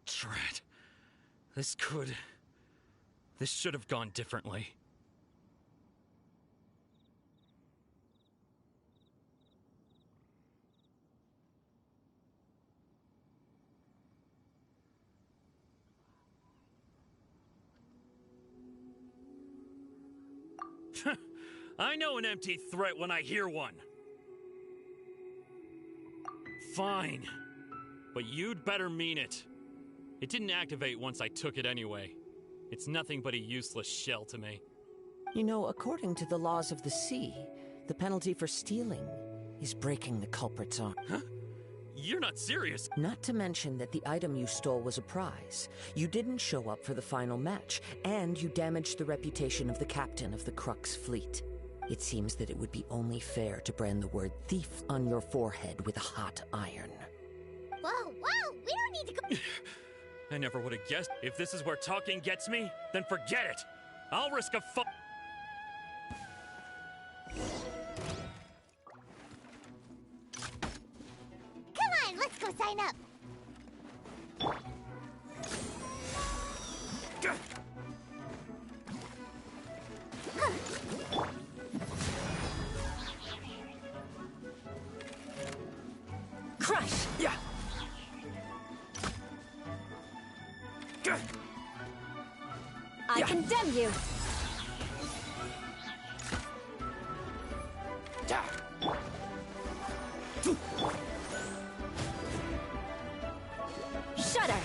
Speaker 3: Drat. This should have gone differently. I know an empty threat when I hear one. Fine. But you'd better mean it. It didn't activate once I took it anyway. It's nothing but a useless shell to me.
Speaker 10: You know, according to the laws of the sea, the penalty for stealing is breaking the culprit's arm.
Speaker 3: Huh? You're not serious.
Speaker 10: Not to mention that the item you stole was a prize. You didn't show up for the final match, and you damaged the reputation of the captain of the Crux fleet. It seems that it would be only fair to brand the word thief on your forehead with a hot iron.
Speaker 1: Whoa, we don't need to go—
Speaker 3: I never would have guessed. If this is where talking gets me, then forget it. I'll risk a
Speaker 1: Come on, let's go sign up.
Speaker 10: Crush!
Speaker 3: Yeah.
Speaker 6: I condemn you! Shudder!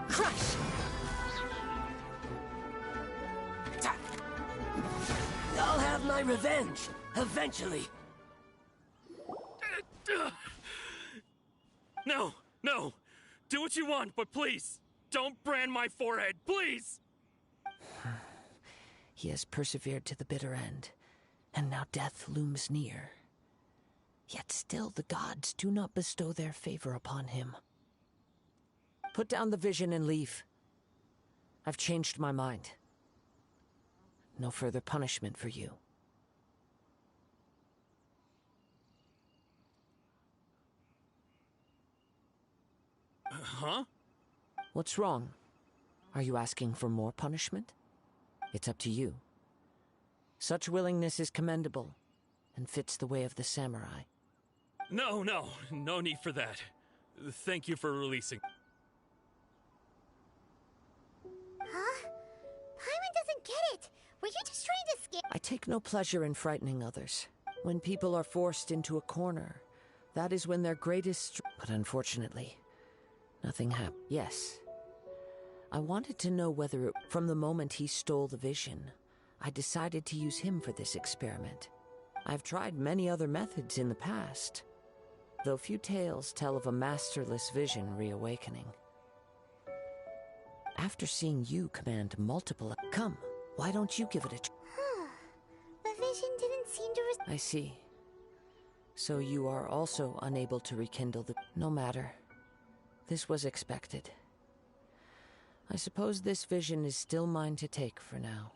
Speaker 10: Crush!
Speaker 16: I'll have my revenge, eventually.
Speaker 18: No, no! Do what you want, but please, don't brand my forehead, please!
Speaker 10: He has persevered to the bitter end, and now death looms near. Yet still the gods do not bestow their favor upon him. Put down the vision and leave. I've changed my mind. No further punishment for you.
Speaker 18: Huh?
Speaker 10: What's wrong? Are you asking for more punishment? It's up to you. Such willingness is commendable, and fits the way of the samurai.
Speaker 18: No need for that. Thank you for releasing.
Speaker 1: Huh? Paimon doesn't get it. Were you just trying to scare?
Speaker 10: I take no pleasure in frightening others. When people are forced into a corner, that is when their greatest But unfortunately, nothing happened. Yes. I wanted to know whether from the moment he stole the vision, I decided to use him for this experiment. I've tried many other methods in the past, though few tales tell of a masterless vision reawakening. After seeing you command multiple... Come, why don't you give it a try?
Speaker 1: The vision didn't seem to...
Speaker 10: I see. So you are also unable to rekindle the... No matter. This was expected. I suppose this vision is still mine to take for now.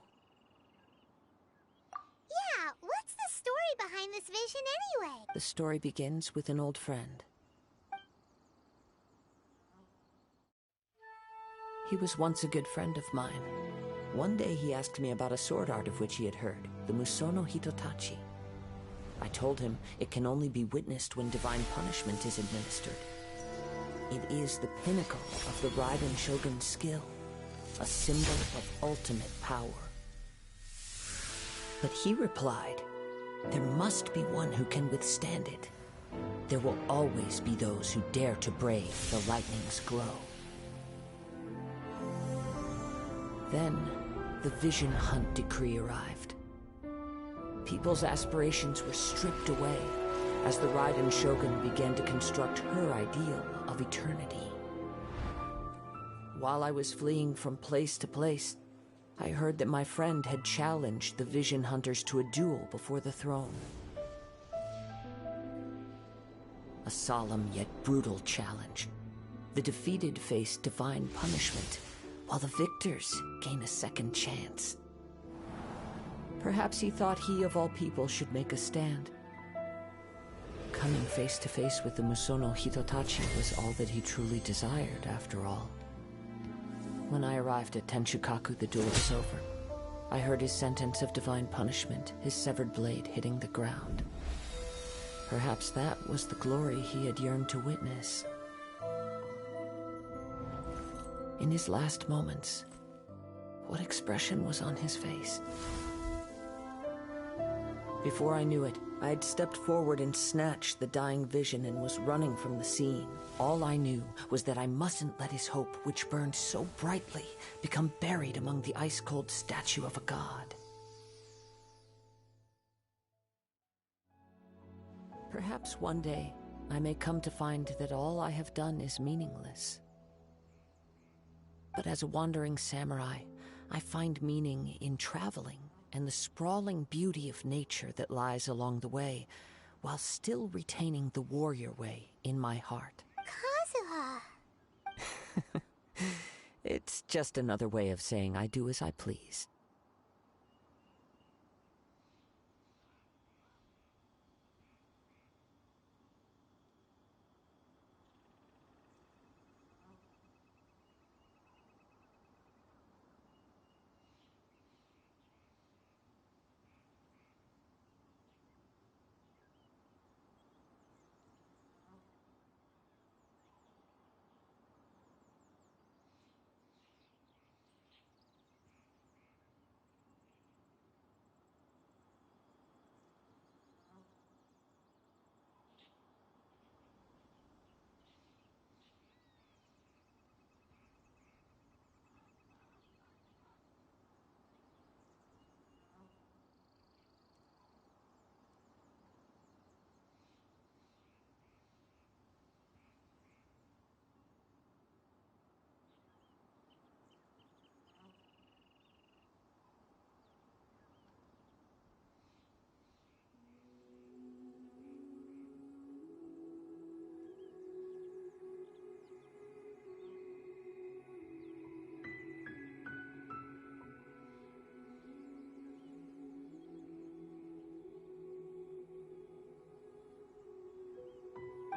Speaker 1: Yeah, what's the story behind this vision anyway?
Speaker 10: The story begins with an old friend. He was once a good friend of mine. One day he asked me about a sword art of which he had heard, the Musono Hitotachi. I told him it can only be witnessed when divine punishment is administered. It is the pinnacle of the Raiden Shogun's skill, a symbol of ultimate power. But he replied, there must be one who can withstand it. There will always be those who dare to brave the lightning's glow. Then, the Vision Hunt decree arrived. People's aspirations were stripped away as the Raiden Shogun began to construct her ideal of eternity. While I was fleeing from place to place, I heard that my friend had challenged the Vision Hunters to a duel before the throne. A solemn yet brutal challenge. The defeated face divine punishment, while the victors gain a second chance. Perhaps he thought he of all people should make a stand. Coming face to face with the Musono Hitotachi was all that he truly desired, after all. When I arrived at Tenshukaku, the duel was over. I heard his sentence of divine punishment, his severed blade hitting the ground. Perhaps that was the glory he had yearned to witness. In his last moments, what expression was on his face? Before I knew it, I had stepped forward and snatched the dying vision and was running from the scene. All I knew was that I mustn't let his hope, which burned so brightly, become buried among the ice-cold statue of a god. Perhaps one day, I may come to find that all I have done is meaningless. But as a wandering samurai, I find meaning in traveling and the sprawling beauty of nature that lies along the way, while still retaining the warrior way in my heart.
Speaker 1: KAZUHA!
Speaker 10: It's just another way of saying I do as I please.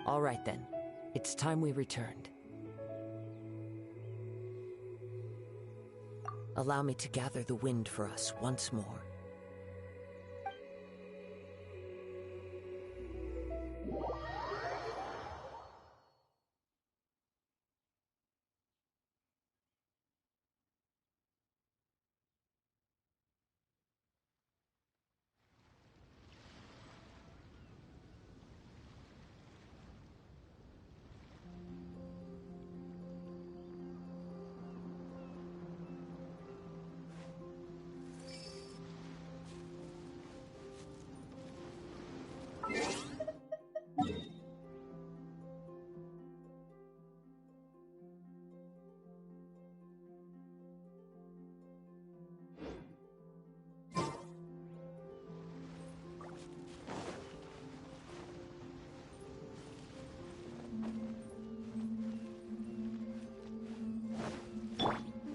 Speaker 10: All right then. It's time we returned. Allow me to gather the wind for us once more.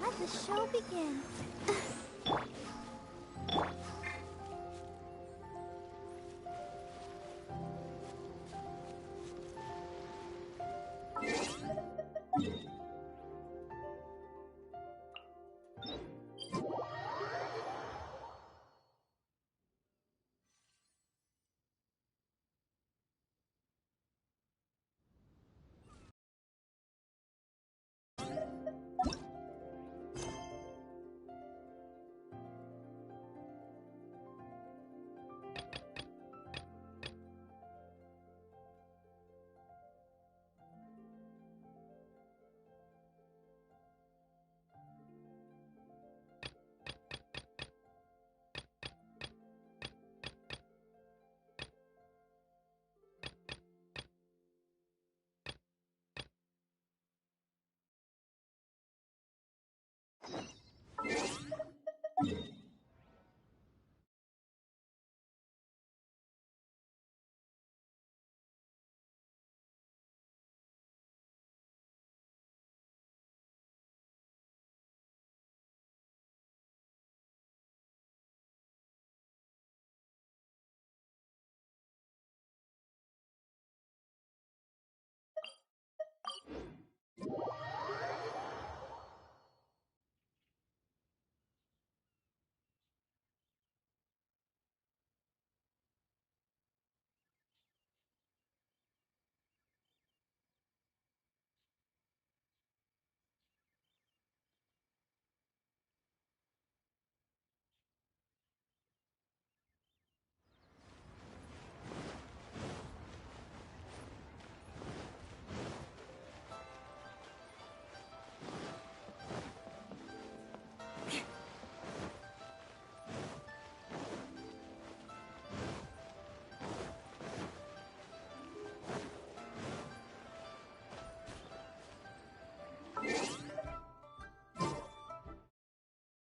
Speaker 1: Let the show begin.